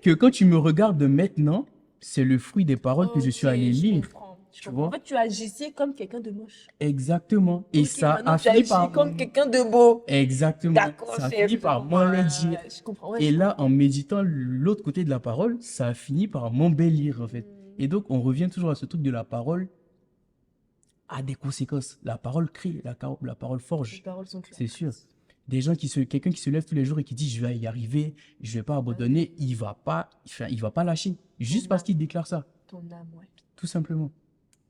que quand tu me regardes maintenant, c'est le fruit des paroles que je suis Ok, allé je lire. comprends. Je Tu comprends. En vois? fait, tu agissais comme quelqu'un de moche. Exactement. Et Ok, ça maintenant a tu fini agis par... comme quelqu'un de beau. Exactement. D'accord, Ça a chef, fini je par comprends. m'enlaidir. Je comprends, ouais, Et je là, comprends. en méditant l'autre côté de la parole, ça a fini par m'embellir, en fait. Et donc, on revient toujours à ce truc de la parole a des conséquences. La parole crée, la parole Les forge, paroles sont claires. c'est sûr. Quelqu'un qui se lève tous les jours et qui dit je vais y arriver, je vais pas abandonner, il va pas lâcher. Juste parce qu'il déclare ça, Ton âme, ouais. tout simplement.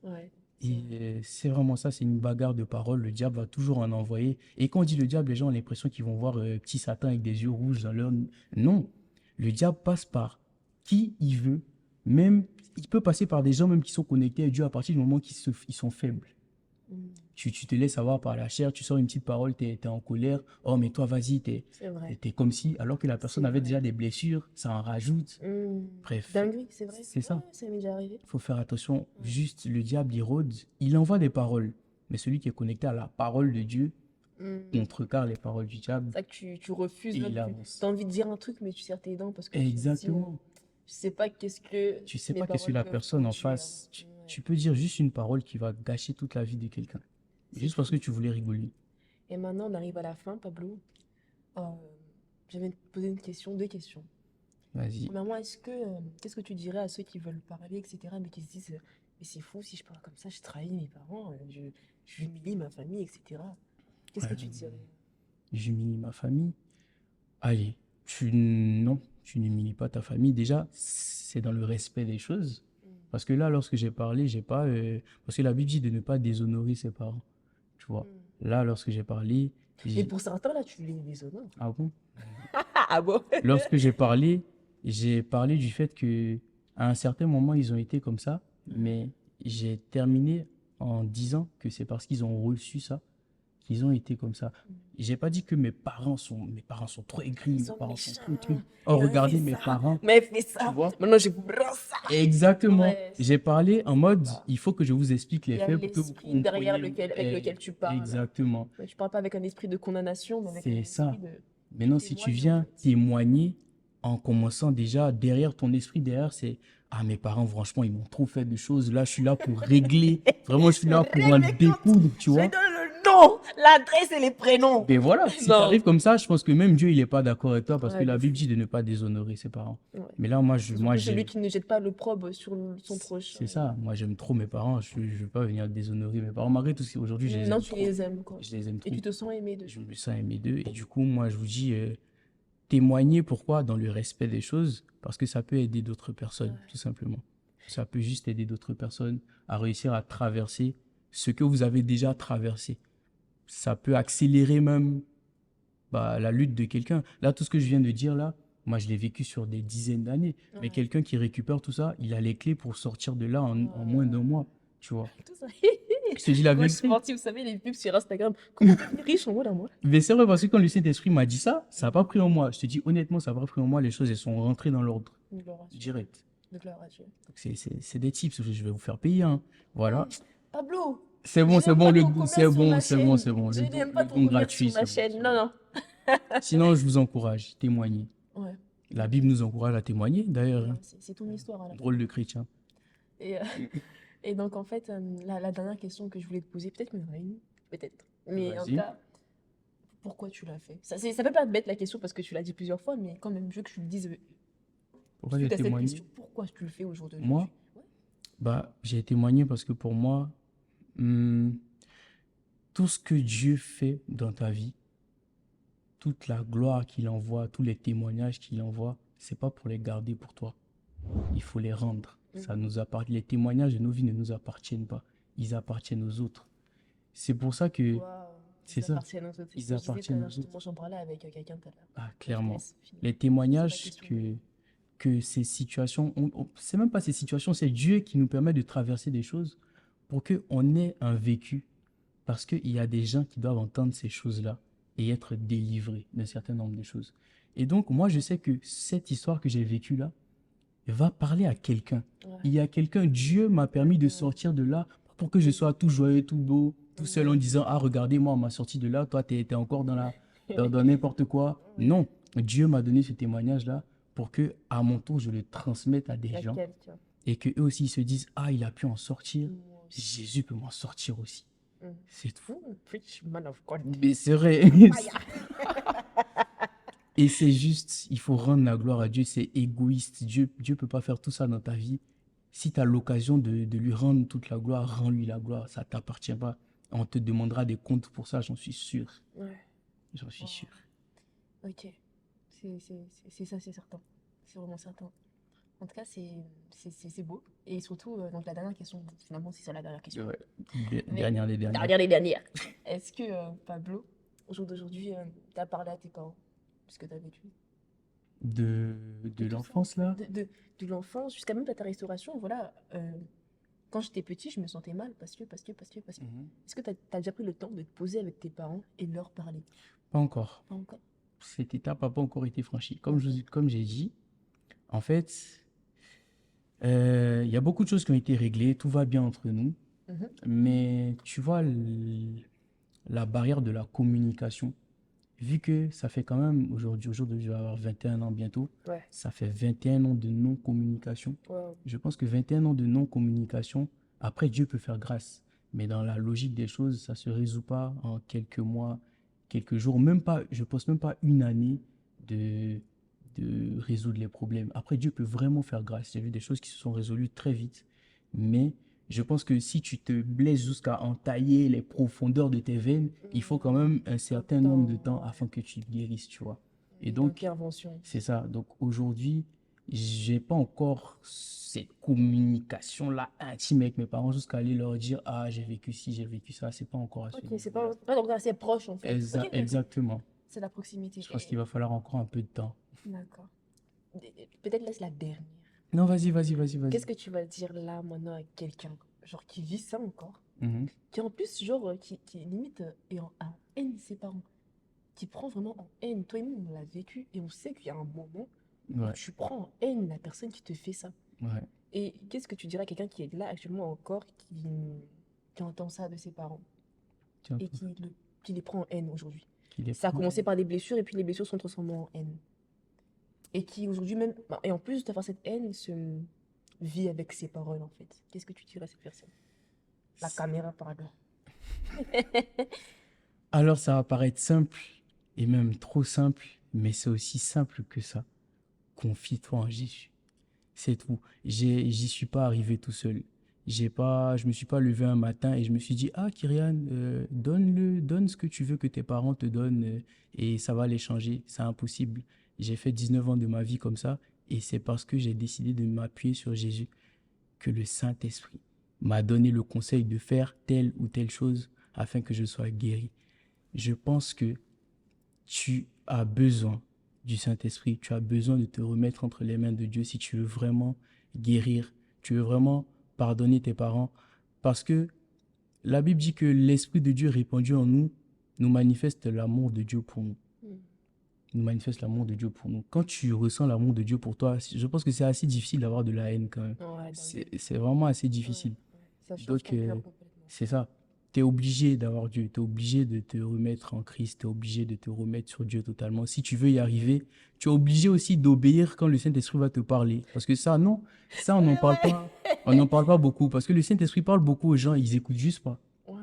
Ouais. Et c'est vraiment ça, c'est une bagarre de paroles. Le diable va toujours en envoyer. Et quand on dit le diable, les gens ont l'impression qu'ils vont voir petit Satan avec des yeux rouges dans leur... Non, le diable passe par qui il veut. Même, il peut passer par des gens même qui sont connectés à Dieu à partir du moment ils sont faibles. Tu te laisses avoir par la chair, tu sors une petite parole, t'es en colère. Oh, mais toi, vas-y, C'est vrai. t'es comme si, alors que la personne C'est avait vrai. déjà des blessures, ça en rajoute. Bref. Dinguerie, c'est vrai. C'est ça. Ouais, ça m'est déjà arrivé. Il faut faire attention. Juste, le diable, il rôde, il envoie des paroles. Mais celui qui est connecté à la parole de Dieu contrecarre les paroles du diable. C'est ça que tu refuses. Et Même il tu avance. as envie de dire un truc, mais tu serres tes dents parce que tu te dis, Exactement. je sais pas qu'est-ce que Tu sais mes pas qu'est-ce que paroles la peuvent personne en produire. face. Ouais. Tu peux dire juste une parole qui va gâcher toute la vie de quelqu'un. C'est Juste fou. parce que tu voulais rigoler. Et maintenant, on arrive à la fin, Pablo. J'avais posé une question, deux questions. Vas-y. Premièrement, qu'est-ce que tu dirais à ceux qui veulent parler, etc., mais qui se disent, mais c'est fou, si je parle comme ça, je trahis mes parents, je humilie ma famille, etc. Qu'est-ce que tu dirais? J'humilie ma famille. Allez, non, tu n'humilies pas ta famille. Déjà, c'est dans le respect des choses. Parce que là, lorsque j'ai parlé, j'ai pas... parce que la Bible dit de ne pas déshonorer ses parents. Tu vois. Là, lorsque j'ai parlé... Mais pour certains, là, tu les déshonores. Ah bon? Ah bon? Lorsque j'ai parlé du fait que à un certain moment, ils ont été comme ça. Mais j'ai terminé en disant que c'est parce qu'ils ont reçu ça qu'ils ont été comme ça. J'ai pas dit que mes parents sont trop aigris, Ils mes sont parents sont méchants. trop trucs. Oh, Ils ont regardez fait mes ça. parents. Mais fais ça. Tu vois? Maintenant, je vous brosse ça. Exactement. Ouais, J'ai parlé en mode, il faut que je vous explique les Il y a faits pour que vous l'esprit derrière compreniez. avec lequel tu parles. Exactement. Mais tu parles pas avec un esprit de condamnation, mais avec C'est un ça. esprit de... Maintenant, si tu témoignes, en viens fait. témoigner en commençant déjà derrière ton esprit, derrière, c'est ah, mes parents, franchement, ils m'ont trop fait de choses. Là, je suis là pour régler. Vraiment, je suis là pour en Règle les comptes. découdre, tu Je vois. donne le nom, l'adresse et les prénoms. Mais voilà, si Non. t'arrives comme ça, je pense que même Dieu, il n'est pas d'accord avec toi parce Ouais, que la de Bible dit de ne pas déshonorer ses parents. Ouais. Mais là, moi, Surtout j'ai. celui qui ne jette pas l'opprobre sur son proche. C'est ça. Moi, j'aime trop mes parents. Je ne veux pas venir déshonorer mes parents. Malgré tout, aujourd'hui, je les Non, aime tu trop. les aimes, quoi. Je les aime Et trop. tu te sens aimé de Je me sens aimé d'eux. Et du coup, moi, je vous dis, témoignez pourquoi dans le respect des choses, parce que ça peut aider d'autres personnes, tout simplement. Ça peut juste aider d'autres personnes à réussir à traverser ce que vous avez déjà traversé. Ça peut accélérer même la lutte de quelqu'un. Là, tout ce que je viens de dire, là, moi, je l'ai vécu sur des dizaines d'années. Mais quelqu'un qui récupère tout ça, il a les clés pour sortir de là en moins d'un mois, tu vois. Tout ça. Je te dis la Moi, je suis vérité. partie, vous savez, les pubs sur Instagram. Comment devenir riche en moins d'un mois? Mais c'est vrai, parce que quand le Saint-Esprit m'a dit ça, ça n'a pas pris en moi. Je te dis honnêtement, ça n'a pas pris en moi. Les choses, elles sont rentrées dans l'ordre, Gloire à Dieu. direct. Gloire à Dieu. Donc, c'est des tips, je vais vous faire payer. Hein. Voilà. Pablo, C'est bon, je c'est n'aime bon, pas le ton goût, commerce c'est sur bon, ma c'est bon, chaîne. c'est bon. Je Le n'aime don- pas le ton don commerce gratuit, sur ma c'est bon, chaîne. c'est Non, non. bon. Sinon, je vous encourage, témoignez. Ouais. La Bible nous encourage à témoigner, d'ailleurs. Hein. C'est ton histoire à la fin. Drôle de chrétien. Et, et donc, en fait, la dernière question que je voulais te poser, peut-être qu'il y en a une, peut-être. Mais en Vas-y. tout cas, pourquoi tu l'as fait? Ça peut pas être bête la question parce que tu l'as dit plusieurs fois, mais quand même, je veux que tu le dises. Pourquoi suite j'ai à cette témoigné? question, pourquoi tu le fais aujourd'hui? Moi? J'ai témoigné parce que pour moi, tout ce que Dieu fait dans ta vie, toute la gloire qu'il envoie, tous les témoignages qu'il envoie, c'est pas pour les garder pour toi. Il faut les rendre. Ça nous appartient. Les témoignages de nos vies ne nous appartiennent pas. Ils appartiennent aux autres. C'est pour ça que... Waouh. C'est Ils ça. appartiennent aux autres. Ils C'est ce que je disais appartiennent tout à l'heure, aux autres. justement, j'en parlais avec quelqu'un tout à l'heure. Ah, Je te clairement. laisse finir. Les C'est témoignages pas question. que ces situations, c'est même pas ces situations, c'est Dieu qui nous permet de traverser des choses pour qu'on ait un vécu. Parce qu'il y a des gens qui doivent entendre ces choses-là et être délivrés d'un certain nombre de choses. Et donc, moi, je sais que cette histoire que j'ai vécue là va parler à quelqu'un. Ouais. Il y a quelqu'un, Dieu m'a permis de sortir de là pour que je sois tout joyeux, tout beau, tout seul en disant, ah, regardez, moi, on m'a sorti de là, toi, t'es encore dans n'importe quoi. Non, Dieu m'a donné ce témoignage-là pour que, à mon tour, je le transmette à des Il y a gens quelqu'un. et que eux aussi ils se disent, ah, il a pu en sortir. Jésus peut m'en sortir aussi. Mm. C'est tout. Preach, man of God. Mais c'est vrai. Et c'est juste, il faut rendre la gloire à Dieu, c'est égoïste. Dieu peut pas faire tout ça dans ta vie. Si tu as l'occasion de lui rendre toute la gloire, rends-lui la gloire. Ça t'appartient pas. On te demandera des comptes pour ça, j'en suis sûr. Ouais. J'en suis sûr. Ok. C'est ça, c'est certain. C'est vraiment certain. En tout cas, c'est beau. Et surtout, donc la dernière question, finalement, c'est ça la dernière question. Ouais. Mais- Dernière des dernières. Dernière des dernières. Est-ce que, Pablo, au jour d'aujourd'hui, tu as parlé à tes parents de ce que tu as vécu? De tout ça. l'enfance, là? De l'enfance jusqu'à même à ta restauration, voilà. Quand j'étais petit, je me sentais mal parce que. Est-ce que tu as déjà pris le temps de te poser avec tes parents et de leur parler? Pas encore. Pas encore. Cette étape n'a pas encore été franchie. Comme j'ai dit, en fait, il y a beaucoup de choses qui ont été réglées, tout va bien entre nous, Mhm. mais tu vois, la barrière de la communication, vu que ça fait quand même, aujourd'hui, je vais avoir 21 ans bientôt, Ouais. ça fait 21 ans de non-communication. Wow. Je pense que 21 ans de non-communication, après, Dieu peut faire grâce. Mais dans la logique des choses, ça ne se résout pas en quelques mois, quelques jours, même pas, je pense même pas une année de résoudre les problèmes. Après, Dieu peut vraiment faire grâce. J'ai vu des choses qui se sont résolues très vite. Mais je pense que si tu te blesses jusqu'à entailler les profondeurs de tes veines, il faut quand même un certain nombre de temps afin que tu guérisses, tu vois. Et donc, Intervention. c'est ça. Donc aujourd'hui, j'ai pas encore cette communication-là intime avec mes parents jusqu'à aller leur dire, ah, j'ai vécu ci, j'ai vécu ça. C'est pas encore à ce Ok, c'est niveau-là. pas donc assez proche en fait. Ok, Exactement. c'est la proximité. Je pense qu'il va falloir encore un peu de temps. D'accord. Peut-être là, c'est la dernière. Non, vas-y. Qu'est-ce que tu vas dire là maintenant à quelqu'un, genre qui vit ça encore, Mhm. qui en plus, genre, qui limite est en haine de ses parents, qui prend vraiment en haine. Toi et moi, on l'a vécu et on sait qu'il y a un moment où Ouais, tu prends en haine la personne qui te fait ça. ouais. Et qu'est-ce que tu dirais à quelqu'un qui est là actuellement encore, qui entend ça de ses parents Tiens, et qui les prend en haine aujourd'hui? qu'il est Ça a prêt. commencé par des blessures et puis les blessures sont transformées en haine. Et qui aujourd'hui même, et en plus d'avoir cette haine, se vit avec ses paroles en fait. Qu'est-ce que tu dirais à cette personne? La caméra, pardon. Alors, ça va paraître simple, et même trop simple, mais c'est aussi simple que ça. Confie-toi en Jésus. C'est tout. J'y suis pas arrivé tout seul. Je me suis pas levé un matin et je me suis dit, ah, Kyrian, donne ce que tu veux que tes parents te donnent et ça va les changer. C'est impossible. J'ai fait 19 ans de ma vie comme ça et c'est parce que j'ai décidé de m'appuyer sur Jésus que le Saint-Esprit m'a donné le conseil de faire telle ou telle chose afin que je sois guéri. Je pense que tu as besoin du Saint-Esprit, tu as besoin de te remettre entre les mains de Dieu si tu veux vraiment guérir, tu veux vraiment pardonner tes parents. Parce que la Bible dit que l'Esprit de Dieu répandu en nous nous manifeste l'amour de Dieu pour nous. Nous manifeste l'amour de Dieu pour nous. Quand tu ressens l'amour de Dieu pour toi, je pense que c'est assez difficile d'avoir de la haine quand même. Ouais, C'est vraiment assez difficile. ça change Donc, ton cœur complètement. c'est ça. Tu es obligé d'avoir Dieu. Tu es obligé de te remettre en Christ. Tu es obligé de te remettre sur Dieu totalement. Si tu veux y arriver, tu es obligé aussi d'obéir quand le Saint-Esprit va te parler. Parce que ça, non, ça, on n'en parle pas. On n'en parle pas beaucoup. Parce que le Saint-Esprit parle beaucoup aux gens, ils écoutent juste pas. Ouais.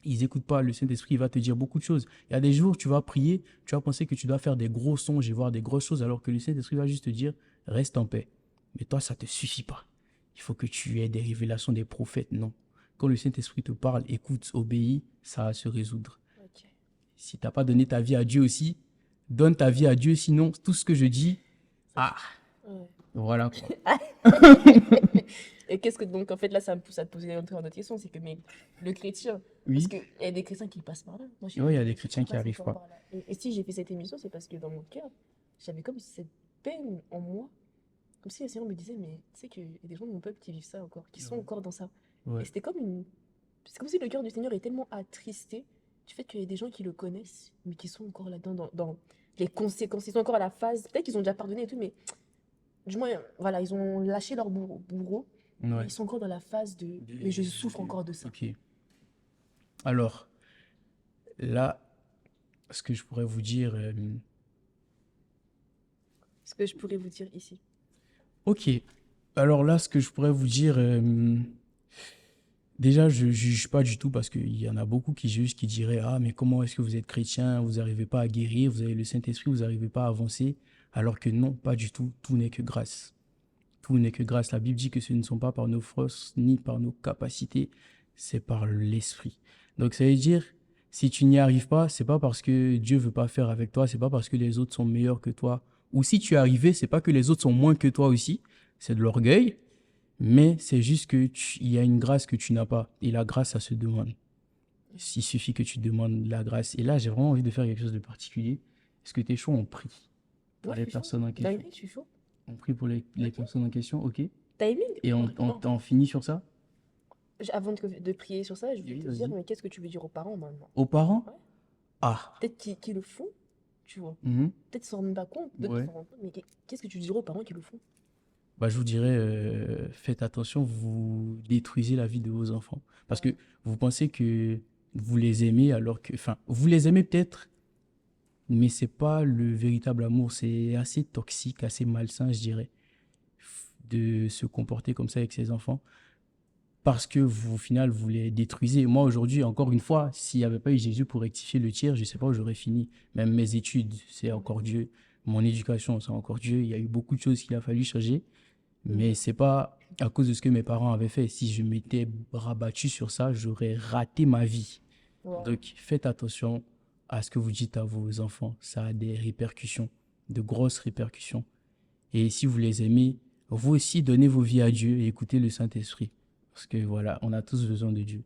Ils n'écoutent pas. Le Saint-Esprit va te dire beaucoup de choses. Il y a des jours, tu vas prier, tu vas penser que tu dois faire des gros songes et voir des grosses choses, alors que le Saint-Esprit va juste te dire, reste en paix. Mais toi, ça ne te suffit pas. Il faut que tu aies des révélations des prophètes. Non. Quand le Saint-Esprit te parle, écoute, obéis, ça va se résoudre. Ok. Si tu n'as pas donné ta vie à Dieu aussi, donne ta vie à Dieu. Sinon, tout ce que je dis, Ouais. voilà quoi. Et qu'est-ce que donc en fait là ça me pousse à te poser une autre question, c'est que mais le chrétien, Oui, parce qu'il y a des chrétiens qui passent par là. Moi, je il y a des chrétiens qui passe n'arrivent encore pas. par là. Et si j'ai fait cette émission, c'est parce que dans mon cœur, j'avais comme cette peine en moi, comme si le Seigneur me disait, mais tu sais qu'il y a des gens de mon peuple qui vivent ça encore, qui sont encore dans ça. Ouais. Et c'est comme si le cœur du Seigneur est tellement attristé du fait qu'il y a des gens qui le connaissent, mais qui sont encore là-dedans, dans les conséquences. Ils sont encore à la phase, peut-être qu'ils ont déjà pardonné et tout, mais du moins, voilà, ils ont lâché leur bourreau. Mais Ouais. ils sont encore dans la phase de mais je souffre encore de ça. Ok. Alors, là, ce que je pourrais vous dire, Ce que je pourrais vous dire ici. ok. Alors là, ce que je pourrais vous dire, Déjà, je ne juge pas du tout parce qu'il y en a beaucoup qui jugent, qui diraient: Ah, mais comment est-ce que vous êtes chrétien, vous n'arrivez pas à guérir, vous avez le Saint-Esprit, vous n'arrivez pas à avancer. Alors que non, pas du tout. Tout n'est que grâce. Tout n'est que grâce. La Bible dit que ce ne sont pas par nos forces ni par nos capacités, c'est par l'Esprit. Donc ça veut dire, si tu n'y arrives pas, c'est pas parce que Dieu veut pas faire avec toi, c'est pas parce que les autres sont meilleurs que toi. Ou si tu es arrivé, c'est pas que les autres sont moins que toi aussi, c'est de l'orgueil, mais c'est juste que il y a une grâce que tu n'as pas. Et la grâce, ça se demande. Il suffit que tu demandes la grâce. Et là, j'ai vraiment envie de faire quelque chose de particulier. Est-ce que tu es chaud? On prie pour Ouais, les je suis chaud. personnes en question. Dingue, je suis chaud. On prie pour les personnes en question, ok? Timing? Et on finit sur ça? Avant de prier sur ça, je voulais Oui, te dire, vas-y. mais qu'est-ce que tu veux dire aux parents maintenant? Aux parents? Ouais. Ah. Peut-être qu'ils le font, tu vois. Mhm. Peut-être qu'ils s'en rendent même pas compte, d'autres Ouais. s'en rendent compte, mais qu'est-ce que tu dirais aux parents qui le font? Bah, je vous dirais, faites attention, vous détruisez la vie de vos enfants. Parce que vous pensez que vous les aimez alors que... Enfin, vous les aimez peut-être, mais c'est pas le véritable amour. C'est assez toxique, assez malsain, je dirais, de se comporter comme ça avec ses enfants. Parce que vous, au final, vous les détruisez. Moi, aujourd'hui, encore une fois, s'il n'y avait pas eu Jésus pour rectifier le tir, je ne sais pas où j'aurais fini. Même mes études, c'est encore Dieu. Mon éducation, c'est encore Dieu. Il y a eu beaucoup de choses qu'il a fallu changer. Mais c'est pas à cause de ce que mes parents avaient fait. Si je m'étais rabattu sur ça, j'aurais raté ma vie. Wow. Donc, faites attention à ce que vous dites à vos enfants. Ça a des répercussions, de grosses répercussions. Et si vous les aimez, vous aussi, donnez vos vies à Dieu et écoutez le Saint-Esprit. Parce que voilà, on a tous besoin de Dieu.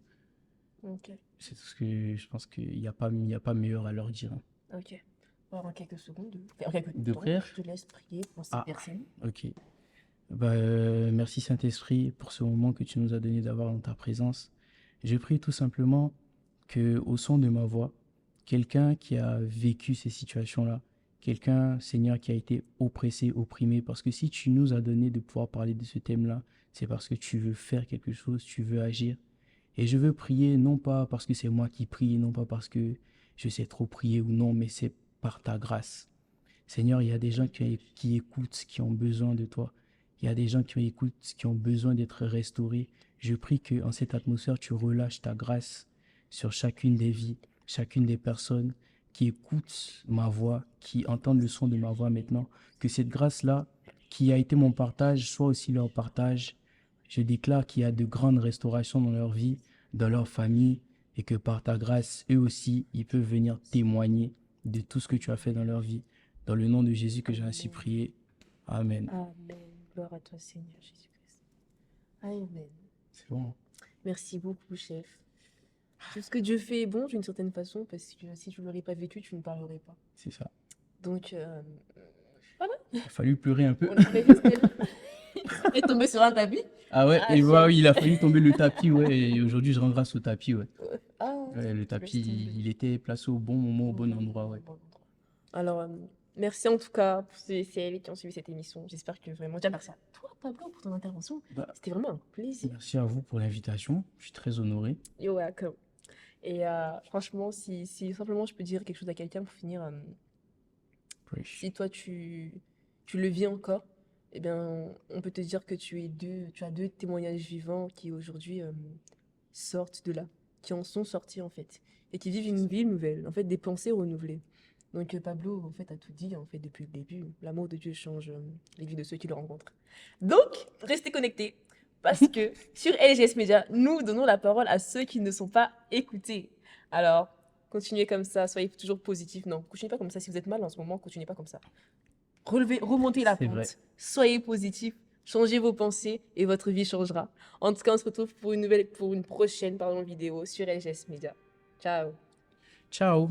Ok, C'est tout ce que je pense qu'il n'y a pas meilleur à leur dire, hein. ok. Alors, en quelques secondes, en quelques De temps, prière? je te laisse prier pour cette Ah. personne. Ok. Bah, merci Saint-Esprit pour ce moment que tu nous as donné d'avoir dans ta présence. Je prie tout simplement que, au son de ma voix, quelqu'un qui a vécu ces situations-là, quelqu'un, Seigneur, qui a été oppressé, opprimé, parce que si tu nous as donné de pouvoir parler de ce thème-là, c'est parce que tu veux faire quelque chose, tu veux agir. Et je veux prier, non pas parce que c'est moi qui prie, non pas parce que je sais trop prier ou non, mais c'est par ta grâce. Seigneur, il y a des gens qui écoutent, qui ont besoin de toi. Il y a des gens qui écoutent, qui ont besoin d'être restaurés. Je prie qu'en cette atmosphère, tu relâches ta grâce sur chacune des vies, chacune des personnes qui écoutent ma voix, qui entendent le son de ma voix maintenant. Que cette grâce-là, qui a été mon partage, soit aussi leur partage. Je déclare qu'il y a de grandes restaurations dans leur vie, dans leur famille, et que par ta grâce, eux aussi, ils peuvent venir témoigner de tout ce que tu as fait dans leur vie. Dans le nom de Jésus que j'ai ainsi prié. Amen. Amen. Gloire à toi, Seigneur Jésus-Christ. Amen. C'est bon. Merci beaucoup, chef. Tout ce que Dieu fait est bon d'une certaine façon, parce que si tu ne l'aurais pas vécu, tu ne parlerais pas. C'est ça. Donc, Il a fallu pleurer un peu. on aurait juste est tombé sur un tapis. Ah ouais, Ah, et chef. ouais, il a fallu tomber le tapis, ouais. Et aujourd'hui, je rends grâce au tapis, ouais. Ah, Ouais, le tapis, il était placé au bon moment, au bon endroit, ouais. Alors, merci en tout cas pour celles qui ont suivi cette émission. J'espère que vraiment. Déjà, merci à toi, Pablo, pour ton intervention. Bah, C'était vraiment un plaisir. merci à vous pour l'invitation. Je suis très honoré. You're welcome. Et franchement, si simplement je peux dire quelque chose à quelqu'un pour finir, Preach. si toi tu le vis encore, eh bien, on peut te dire que tu as deux témoignages vivants qui aujourd'hui sortent de là, qui en sont sortis en fait, et qui vivent une vie nouvelle, en fait, des pensées renouvelées. Donc Pablo, en fait, a tout dit, en fait, depuis le début. L'amour de Dieu change les vies de ceux qui le rencontrent. Donc, restez connectés, parce que sur LGS Media, nous donnons la parole à ceux qui ne sont pas écoutés. Alors, continuez comme ça, soyez toujours positifs. Non, continuez pas comme ça. Si vous êtes mal en ce moment, continuez pas comme ça. Remontez la C'est pente. vrai. Soyez positifs, changez vos pensées et votre vie changera. En tout cas, on se retrouve pour une prochaine vidéo sur LGS Media. Ciao. Ciao.